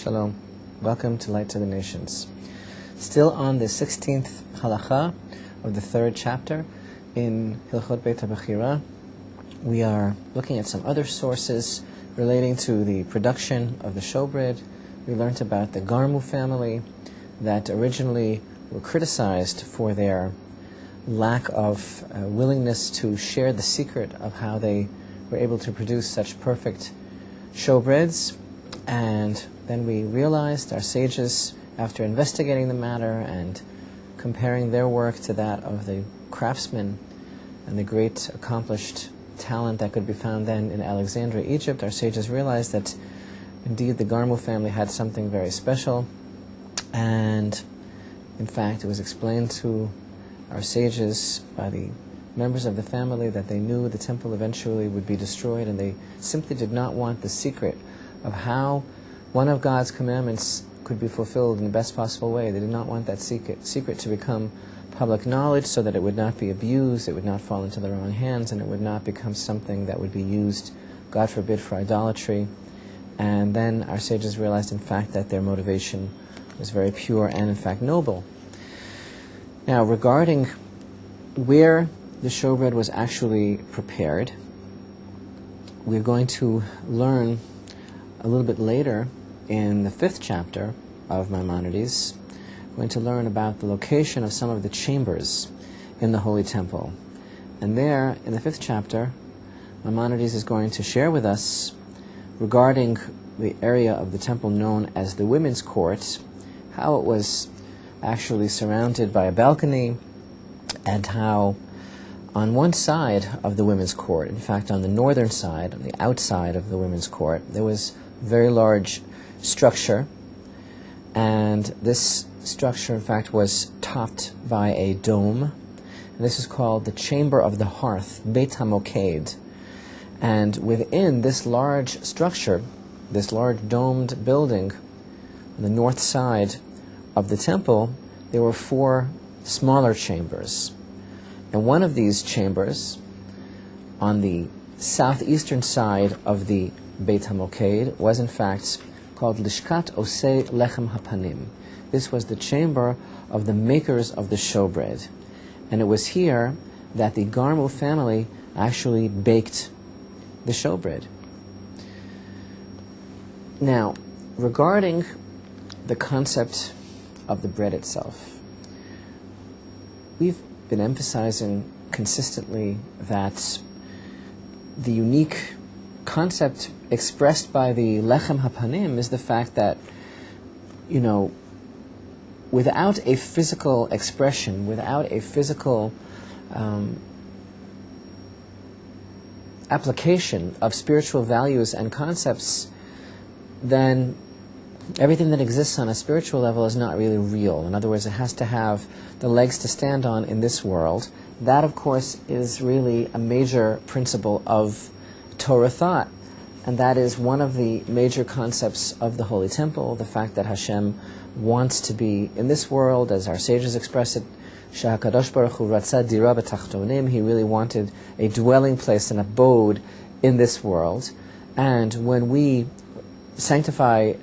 Shalom. Welcome to Light to the Nations. Still on the 16th halacha of the 3rd chapter in Hilchot Beit HaBechira, we are looking at some other sources relating to the production of the showbread. We learned about the Garmu family that originally were criticized for their lack of willingness to share the secret of how they were able to produce such perfect showbreads. And then we realized, our sages, after investigating the matter and comparing their work to that of the craftsmen and the great accomplished talent that could be found then in Alexandria, Egypt, our sages realized that indeed the Garmu family had something very special. And in fact, it was explained to our sages by the members of the family that they knew the temple eventually would be destroyed, and they simply did not want the secret of how one of God's commandments could be fulfilled in the best possible way. They did not want that secret to become public knowledge, so that it would not be abused, it would not fall into the wrong hands, and it would not become something that would be used, God forbid, for idolatry. And then our sages realized, in fact, that their motivation was very pure and, in fact, noble. Now, regarding where the showbread was actually prepared, we're going to learn a little bit later in the 5th chapter of Maimonides. We're going to learn about the location of some of the chambers in the Holy Temple. And there, in the 5th chapter, Maimonides is going to share with us regarding the area of the temple known as the Women's Court, how it was actually surrounded by a balcony, and how on one side of the Women's Court, in fact on the northern side, on the outside of the Women's Court, there was a very large structure, and this structure in fact was topped by a dome, and this is called the Chamber of the Hearth, Beit HaMoked. And within this large structure, this large domed building on the north side of the temple, there were 4 smaller chambers. And one of these chambers, on the southeastern side of the Beit HaMoked, was in fact called Lishkat Osei Lechem HaPanim. This was the chamber of the makers of the showbread. And it was here that the Garmu family actually baked the showbread. Now, regarding the concept of the bread itself, we've been emphasizing consistently that the unique concept expressed by the Lechem HaPanim is the fact that, without a physical expression, without a physical application of spiritual values and concepts, then everything that exists on a spiritual level is not really real. In other words, it has to have the legs to stand on in this world. That, of course, is really a major principle of Torah thought. And that is one of the major concepts of the Holy Temple, the fact that Hashem wants to be in this world, as our sages express it, Shehakadosh Baruch Hu Ratzah Dira B'Tachtonim. He really wanted a dwelling place, an abode in this world. And when we sanctify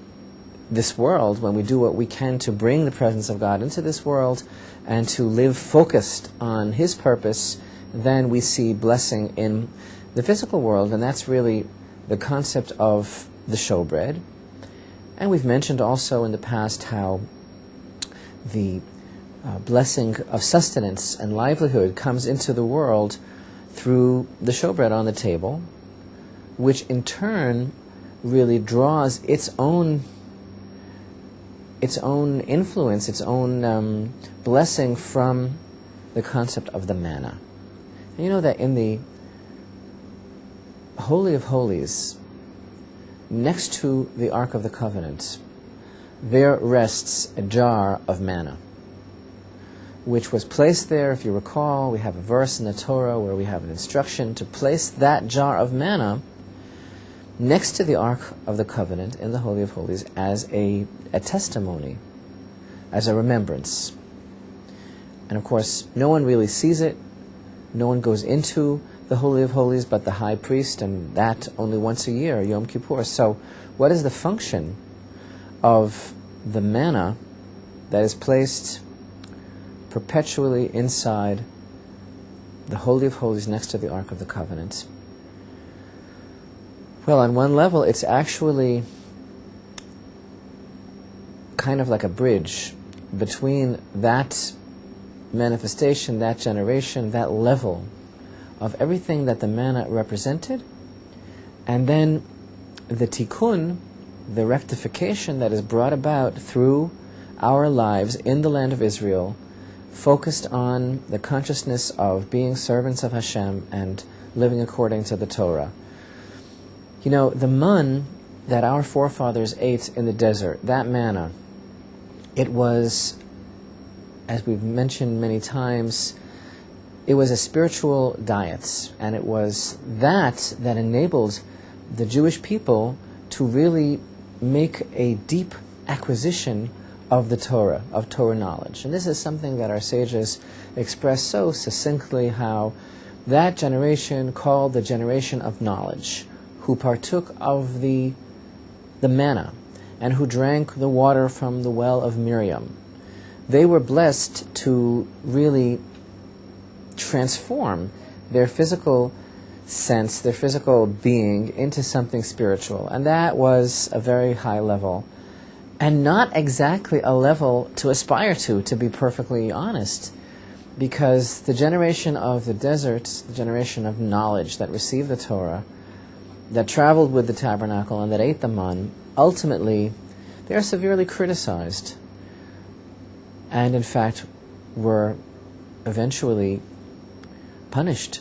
this world, when we do what we can to bring the presence of God into this world and to live focused on His purpose, then we see blessing in the physical world, and that's really the concept of the showbread. And we've mentioned also in the past how the blessing of sustenance and livelihood comes into the world through the showbread on the table, which in turn really draws its own influence, its own blessing from the concept of the manna. And you know that in the Holy of Holies, next to the Ark of the Covenant, there rests a jar of manna, which was placed there. If you recall, we have a verse in the Torah where we have an instruction to place that jar of manna next to the Ark of the Covenant in the Holy of Holies as a testimony, as a remembrance. And of course, no one really sees it. No one goes into the Holy of Holies but the high priest, and that only once a year, Yom Kippur. So what is the function of the manna that is placed perpetually inside the Holy of Holies next to the Ark of the Covenant. Well, on one level, it's actually kind of like a bridge between that manifestation, that generation, that level of everything that the manna represented, and then the tikkun, the rectification that is brought about through our lives in the land of Israel, focused on the consciousness of being servants of Hashem and living according to the Torah. You know, the man that our forefathers ate in the desert, that manna, it was, as we've mentioned many times, it was a spiritual diet, and it was that enabled the Jewish people to really make a deep acquisition of the Torah, of Torah knowledge. And this is something that our sages express so succinctly, how that generation, called the generation of knowledge, who partook of the manna and who drank the water from the well of Miriam, they were blessed to really transform their physical sense, their physical being, into something spiritual. And that was a very high level, and not exactly a level to aspire to be perfectly honest, because the generation of the desert, the generation of knowledge that received the Torah, that traveled with the tabernacle and that ate the man, ultimately they are severely criticized, and in fact were eventually punished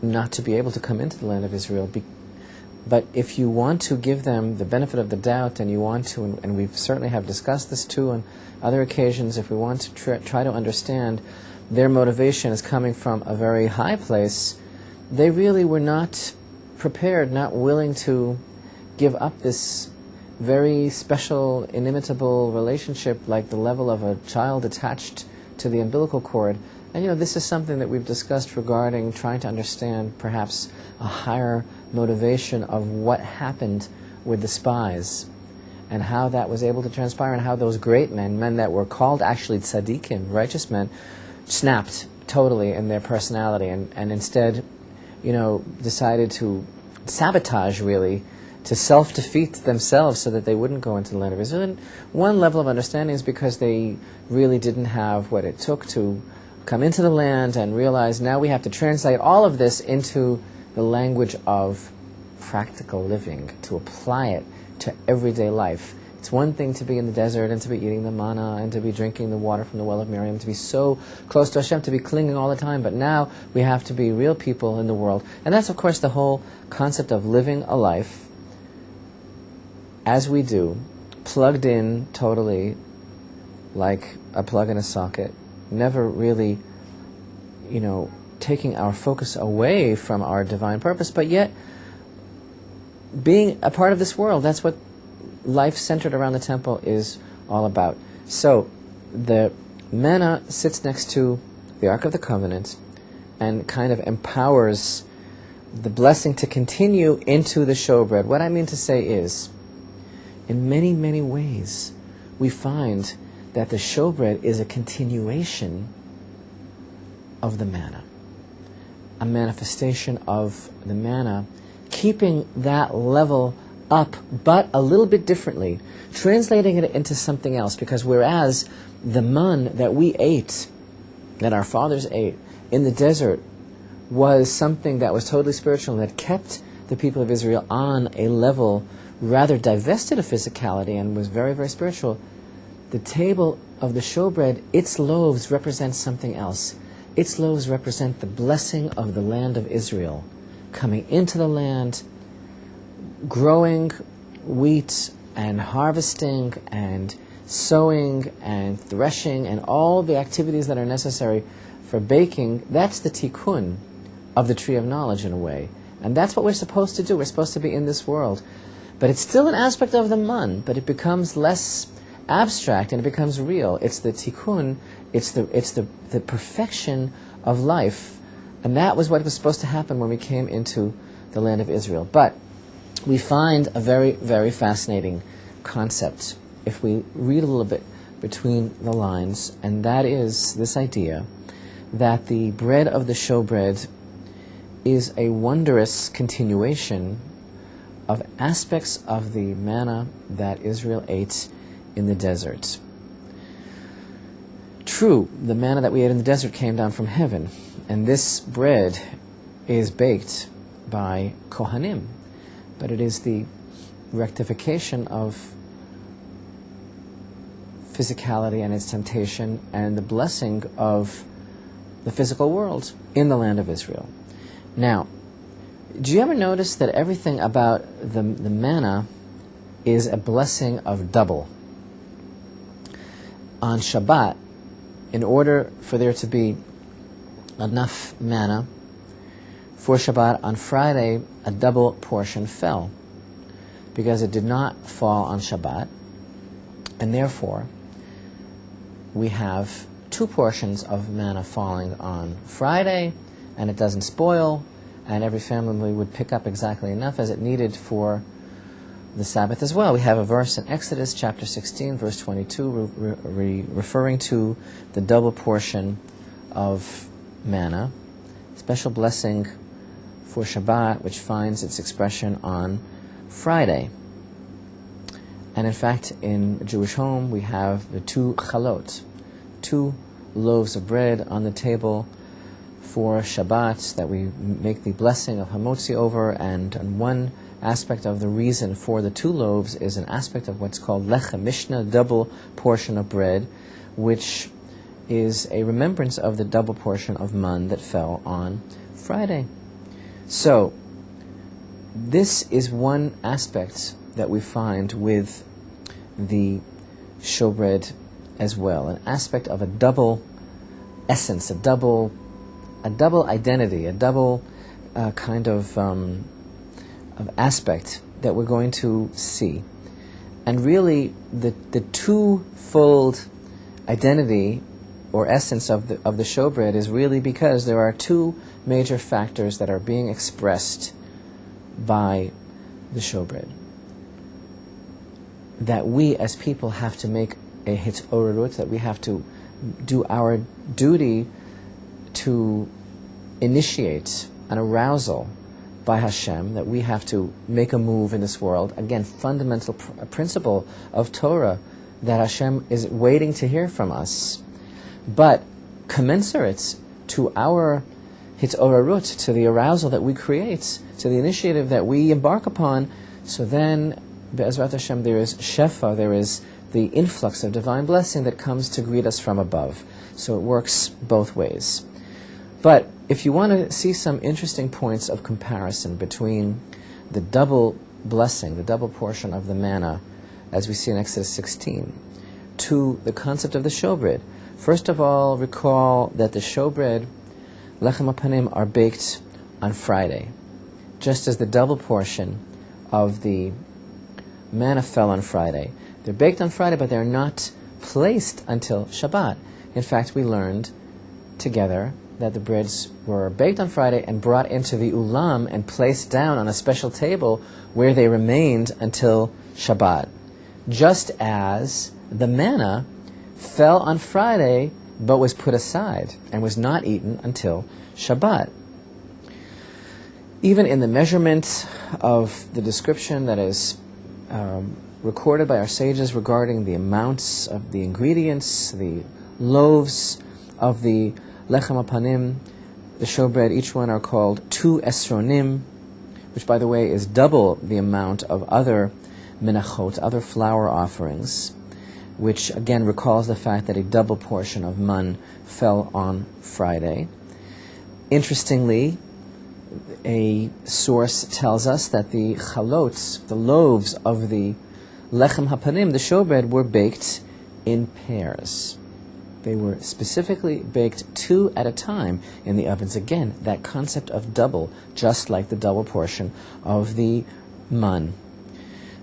not to be able to come into the land of Israel. But if you want to give them the benefit of the doubt, and you want to, and we certainly have discussed this too on other occasions, if we want to try to understand their motivation is coming from a very high place, they really were not prepared, not willing to give up this very special, inimitable relationship, like the level of a child attached to the umbilical cord. And you know, this is something that we've discussed regarding trying to understand perhaps a higher motivation of what happened with the spies, and how that was able to transpire, and how those great men that were called actually tzaddikim, righteous men, snapped totally in their personality, and instead, you know, decided to sabotage, really, to self-defeat themselves so that they wouldn't go into the land of Israel. And one level of understanding is because they really didn't have what it took to come into the land and realize now we have to translate all of this into the language of practical living, to apply it to everyday life. It's one thing to be in the desert and to be eating the manna and to be drinking the water from the well of Miriam, to be so close to Hashem, to be clinging all the time, but now we have to be real people in the world. And that's, of course, the whole concept of living a life as we do, plugged in totally like a plug in a socket, never really, you know, taking our focus away from our divine purpose, but yet being a part of this world. That's what life centered around the temple is all about. So the manna sits next to the Ark of the Covenant and kind of empowers the blessing to continue into the showbread. What I mean to say is, in many, many ways, we find that the showbread is a continuation of the manna, a manifestation of the manna, keeping that level up, but a little bit differently, translating it into something else. Because whereas the man that we ate, that our fathers ate in the desert, was something that was totally spiritual, that kept the people of Israel on a level rather divested of physicality and was very, very spiritual, the table of the showbread, its loaves represent something else. Its loaves represent the blessing of the land of Israel, coming into the land, growing wheat and harvesting and sowing and threshing and all the activities that are necessary for baking. That's the tikkun of the tree of knowledge, in a way. And that's what we're supposed to do. We're supposed to be in this world. But it's still an aspect of the man, but it becomes less abstract and it becomes real. It's the tikkun, it's the perfection of life. And that was what was supposed to happen when we came into the land of Israel. But we find a very, very fascinating concept if we read a little bit between the lines, and that is this idea that the bread of the showbread is a wondrous continuation of aspects of the manna that Israel ate in the desert. True, the manna that we ate in the desert came down from heaven, and this bread is baked by Kohanim, but it is the rectification of physicality and its temptation and the blessing of the physical world in the land of Israel. Now, do you ever notice that everything about the manna is a blessing of double? On Shabbat, in order for there to be enough manna for Shabbat, on Friday a double portion fell, because it did not fall on Shabbat, and therefore we have 2 portions of manna falling on Friday, and it doesn't spoil, and every family would pick up exactly enough as it needed for the Sabbath as well. We have a verse in Exodus chapter 16, verse 22, referring to the double portion of manna, special blessing for Shabbat, which finds its expression on Friday. And in fact, in a Jewish home, we have the 2 chalot, 2 loaves of bread on the table for Shabbat that we make the blessing of Hamotzi over, and one aspect of the reason for the 2 loaves is an aspect of what's called lechem mishnah, double portion of bread, which is a remembrance of the double portion of man that fell on Friday. So, this is one aspect that we find with the showbread as well, an aspect of a double essence, a double identity, a double kind of aspect that we're going to see. And really, the twofold identity or essence of the showbread is really because there are 2 major factors that are being expressed by the showbread, that we as people have to make a hitorut, that we have to do our duty to initiate an arousal by Hashem, that we have to make a move in this world. Again, fundamental principle of Torah, that Hashem is waiting to hear from us. But commensurate to our hitorarut, to the arousal that we create, to the initiative that we embark upon, so then, Be'ezrat Hashem, there is shefa, there is the influx of divine blessing that comes to greet us from above. So it works both ways. But if you want to see some interesting points of comparison between the double blessing, the double portion of the manna, as we see in Exodus 16, to the concept of the showbread, first of all, recall that the showbread, lechem hapanim, are baked on Friday, just as the double portion of the manna fell on Friday. They're baked on Friday, but they're not placed until Shabbat. In fact, we learned together that the breads were baked on Friday and brought into the ulam and placed down on a special table where they remained until Shabbat. Just as the manna fell on Friday but was put aside and was not eaten until Shabbat. Even in the measurement of the description that is recorded by our sages regarding the amounts of the ingredients, the loaves of the lechem hapanim, the showbread, each one are called 2 esronim, which, by the way, is double the amount of other menachot, other flour offerings, which again recalls the fact that a double portion of man fell on Friday. Interestingly, a source tells us that the chalot, the loaves of the lechem hapanim, the showbread, were baked in pairs. They were specifically baked 2 at a time in the ovens. Again, that concept of double, just like the double portion of the man.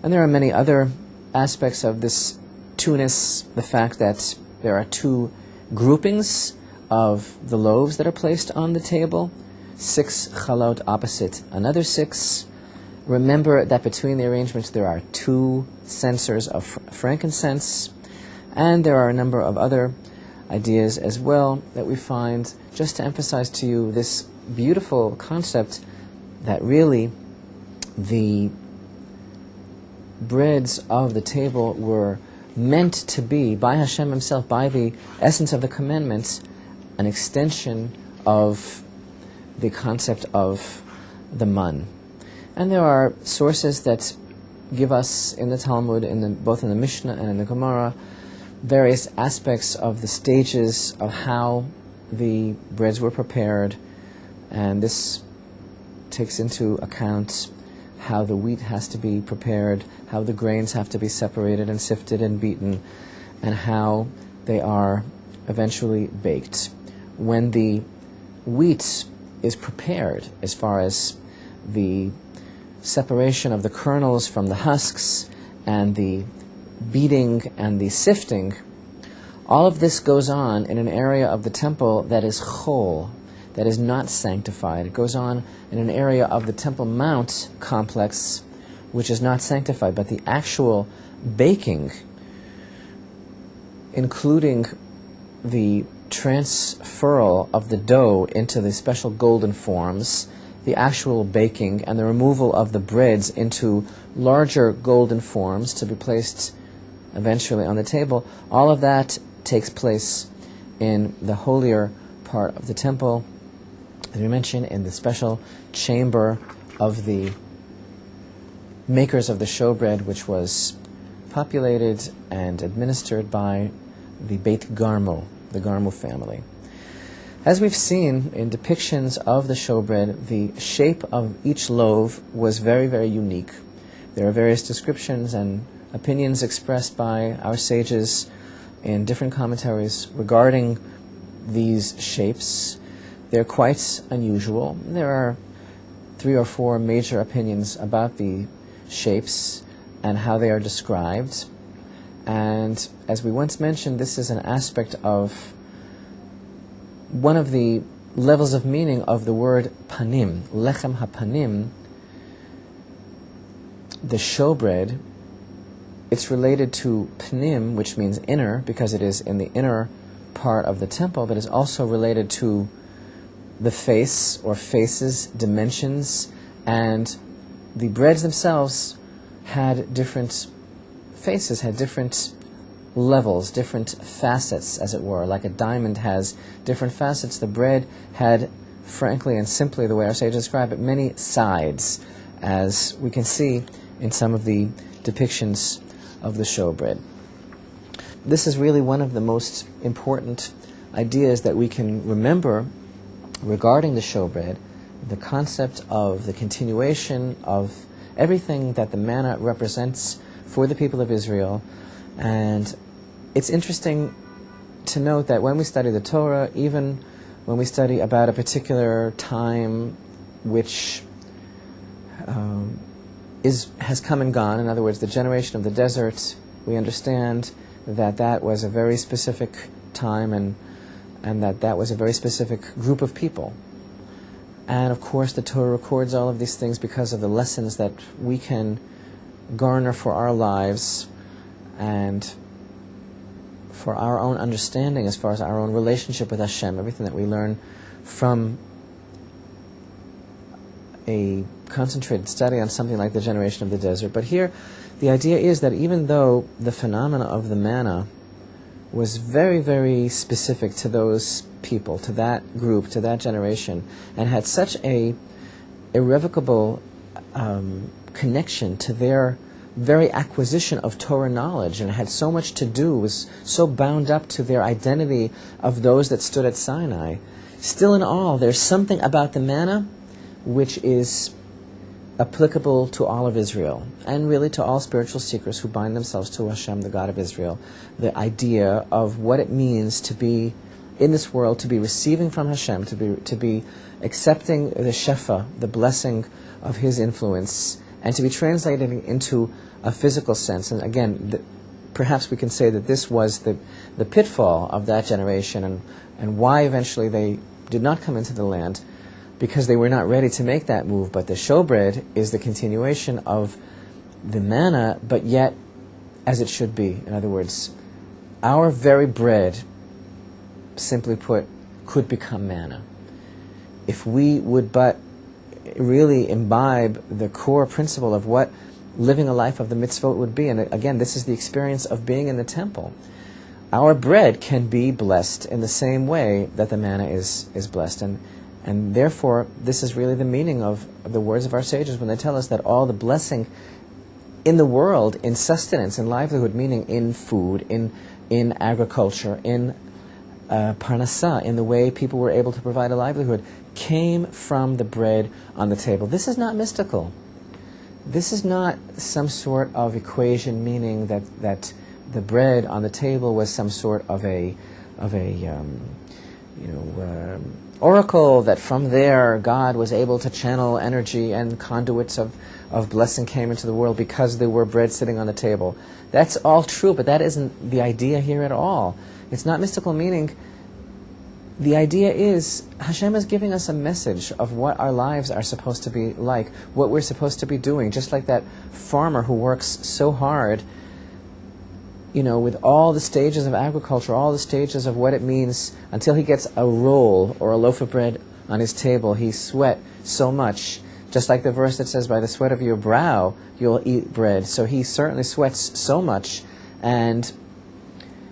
And there are many other aspects of this two-ness, the fact that there are 2 groupings of the loaves that are placed on the table, 6 chalot opposite another 6, Remember that between the arrangements there are 2 censers of frankincense, and there are a number of other ideas as well that we find, just to emphasize to you this beautiful concept that really the breads of the table were meant to be, by Hashem himself, by the essence of the commandments, an extension of the concept of the man. And there are sources that give us in the Talmud, both in the Mishnah and in the Gemara, various aspects of the stages of how the breads were prepared, and this takes into account how the wheat has to be prepared, how the grains have to be separated and sifted and beaten, and how they are eventually baked. When the wheat is prepared, as far as the separation of the kernels from the husks and the beating and the sifting, all of this goes on in an area of the temple that is chol, that is not sanctified. It goes on in an area of the Temple Mount complex which is not sanctified, but the actual baking, including the transferal of the dough into the special golden forms, the actual baking and the removal of the breads into larger golden forms to be placed eventually on the table, all of that takes place in the holier part of the temple, as we mentioned, in the special chamber of the makers of the showbread, which was populated and administered by the Beit Garmo, the Garmo family. As we've seen in depictions of the showbread, the shape of each loaf was very, very unique. There are various descriptions and opinions expressed by our sages in different commentaries regarding these shapes. They're quite unusual. There are 3 or 4 major opinions about the shapes and how they are described. And as we once mentioned, this is an aspect of one of the levels of meaning of the word panim, lechem hapanim, the showbread. It's related to pnim, which means inner, because it is in the inner part of the temple, but is also related to the face or faces, dimensions, and the breads themselves had different faces, had different levels, different facets, as it were. Like a diamond has different facets, the bread had, frankly and simply, the way our sages describe it, many sides, as we can see in some of the depictions of the showbread. This is really one of the most important ideas that we can remember regarding the showbread, the concept of the continuation of everything that the manna represents for the people of Israel. And it's interesting to note that when we study the Torah, even when we study about a particular time which has come and gone, in other words, the generation of the desert, we understand that that was a very specific time and that was a very specific group of people. And of course the Torah records all of these things because of the lessons that we can garner for our lives and for our own understanding as far as our own relationship with Hashem, everything that we learn from a concentrated study on something like the generation of the desert. But here, the idea is that even though the phenomena of the manna was very, very specific to those people, to that group, to that generation, and had such a irrevocable connection to their very acquisition of Torah knowledge, and had so much to do, was so bound up to their identity of those that stood at Sinai, still in all, there's something about the manna which is applicable to all of Israel, and really to all spiritual seekers who bind themselves to Hashem, the God of Israel. The idea of what it means to be in this world, to be receiving from Hashem, to be accepting the shefa, the blessing of His influence, and to be translating into a physical sense. And again, perhaps we can say that this was the pitfall of that generation, and why eventually they did not come into the land, because they were not ready to make that move. But the showbread is the continuation of the manna, but yet as it should be. In other words, our very bread, simply put, could become manna. If we would but really imbibe the core principle of what living a life of the mitzvot would be. And again, this is the experience of being in the temple. Our bread can be blessed in the same way that the manna is blessed. And therefore, this is really the meaning of the words of our sages when they tell us that all the blessing in the world, in sustenance, in livelihood, meaning in food, in agriculture, in parnasa, in the way people were able to provide a livelihood, came from the bread on the table. This is not mystical. This is not some sort of equation, meaning that the bread on the table was some sort of a oracle, that from there God was able to channel energy and conduits of blessing came into the world because there were bread sitting on the table. That's all true, but that isn't the idea here at all. It's not mystical, meaning the idea is Hashem is giving us a message of what our lives are supposed to be like, what we're supposed to be doing, just like that farmer who works so hard, with all the stages of agriculture, all the stages of what it means, until he gets a roll or a loaf of bread on his table. He sweat so much, just like the verse that says, by the sweat of your brow you'll eat bread. So he certainly sweats so much, and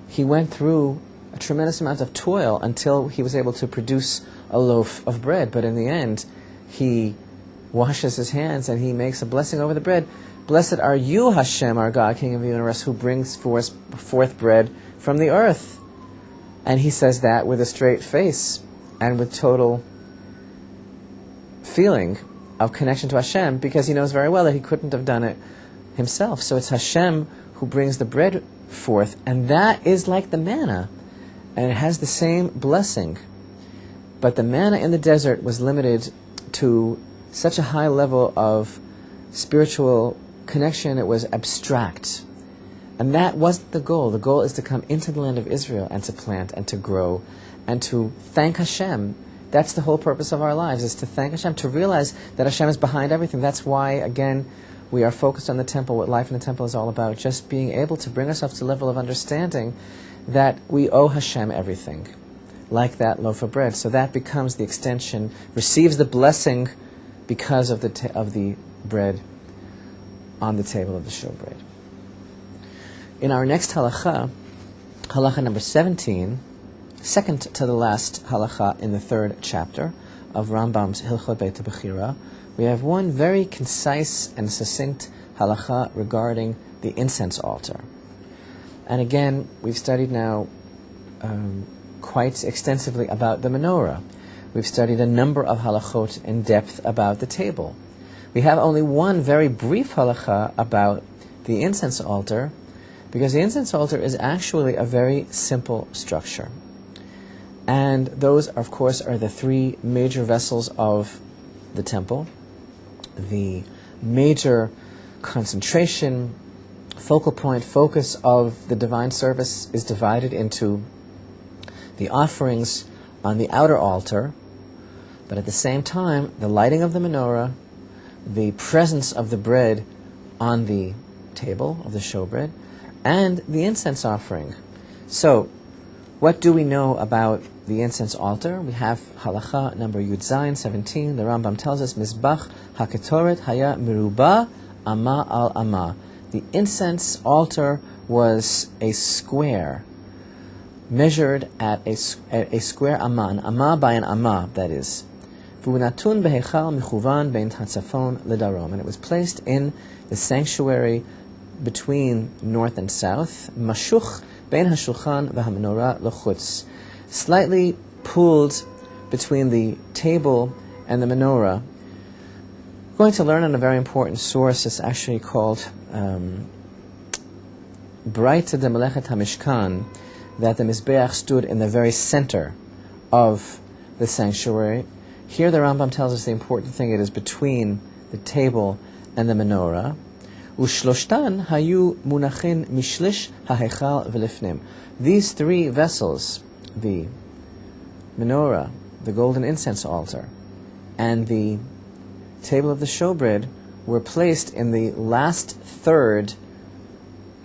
he went through a tremendous amount of toil until he was able to produce a loaf of bread. But in the end, he washes his hands and he makes a blessing over the bread. Blessed are you, Hashem, our God, King of the universe, who brings forth bread from the earth. And he says that with a straight face and with total feeling of connection to Hashem, because he knows very well that he couldn't have done it himself. So it's Hashem who brings the bread forth, and that is like the manna, and it has the same blessing. But the manna in the desert was limited to such a high level of spiritual connection, it was abstract. And that wasn't the goal. The goal is to come into the land of Israel and to plant and to grow and to thank Hashem. That's the whole purpose of our lives, is to thank Hashem, to realize that Hashem is behind everything. That's why, again, we are focused on the temple, what life in the temple is all about, just being able to bring ourselves to a level of understanding that we owe Hashem everything, like that loaf of bread. So that becomes the extension, receives the blessing because of the bread on the table of the showbread. In our next halakha, halakha number 17, second to the last halakha in the third chapter of Rambam's Hilchot Beit Bechira, we have one very concise and succinct halakha regarding the incense altar. And again, we've studied now quite extensively about the menorah. We've studied a number of halachot in depth about the table. We have only one very brief halakha about the incense altar, because the incense altar is actually a very simple structure. And those, of course, are the three major vessels of the temple. The major concentration, focal point, focus of the divine service is divided into the offerings on the outer altar, but at the same time, the lighting of the menorah, the presence of the bread on the table of the showbread, and the incense offering. So, what do we know about the incense altar? We have halakha number Yud Zayin 17. The Rambam tells us, Mizbach haketoret haya miruba ama al ama. The incense altar was a square, measured at a square amma, an amma by an amma, that is. V'unatun behechal michuvan bein hatzafon ledarom. And it was placed in the sanctuary between north and south, mashuch bein hashulchan v'hamenorah lechutz, slightly pulled between the table and the menorah. We're going to learn on a very important source. It's actually called Braita de Melechet HaMishkan, that the Mizbeach stood in the very center of the sanctuary. Here the Rambam tells us the important thing, it is between the table and the menorah. Ushloshtan hayu munachin mishlish hahechal v'lifnim. These three vessels, the menorah, the golden incense altar, and the table of the showbread were placed in the last third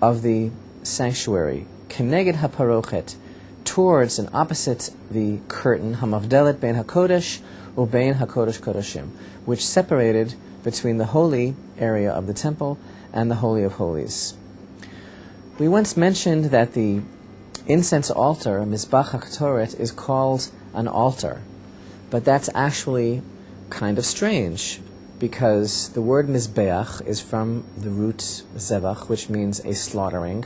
of the sanctuary, keneged haparochet, towards and opposite the curtain, hamavdelet bein hakodesh ubein hakodesh kodashim, which separated between the holy area of the temple and the Holy of Holies. We once mentioned that the incense altar, Mizbach HaKtoret, is called an altar, but that's actually kind of strange, because the word Mizbeach is from the root Zevach, which means a slaughtering,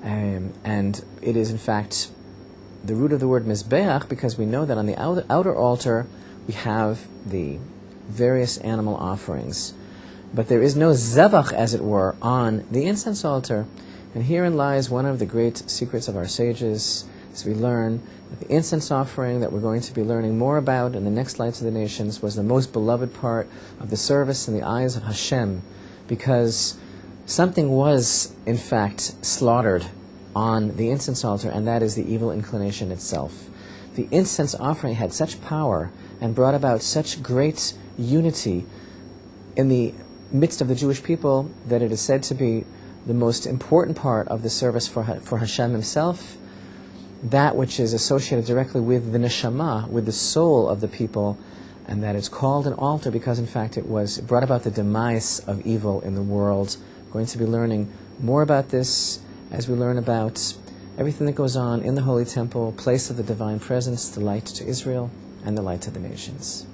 and it is in fact the root of the word Mizbeach, because we know that on the outer altar we have the various animal offerings, but there is no Zevach, as it were, on the incense altar. And herein lies one of the great secrets of our sages, as we learn that the incense offering that we're going to be learning more about in the next Lights of the Nations was the most beloved part of the service in the eyes of Hashem, because something was, in fact, slaughtered on the incense altar, and that is the evil inclination itself. The incense offering had such power and brought about such great unity in the midst of the Jewish people that it is said to be the most important part of the service for Hashem himself, that which is associated directly with the neshama, with the soul of the people, and that it's called an altar because, in fact, it brought about the demise of evil in the world. We're going to be learning more about this as we learn about everything that goes on in the Holy Temple, place of the Divine Presence, the light to Israel, and the light to the nations.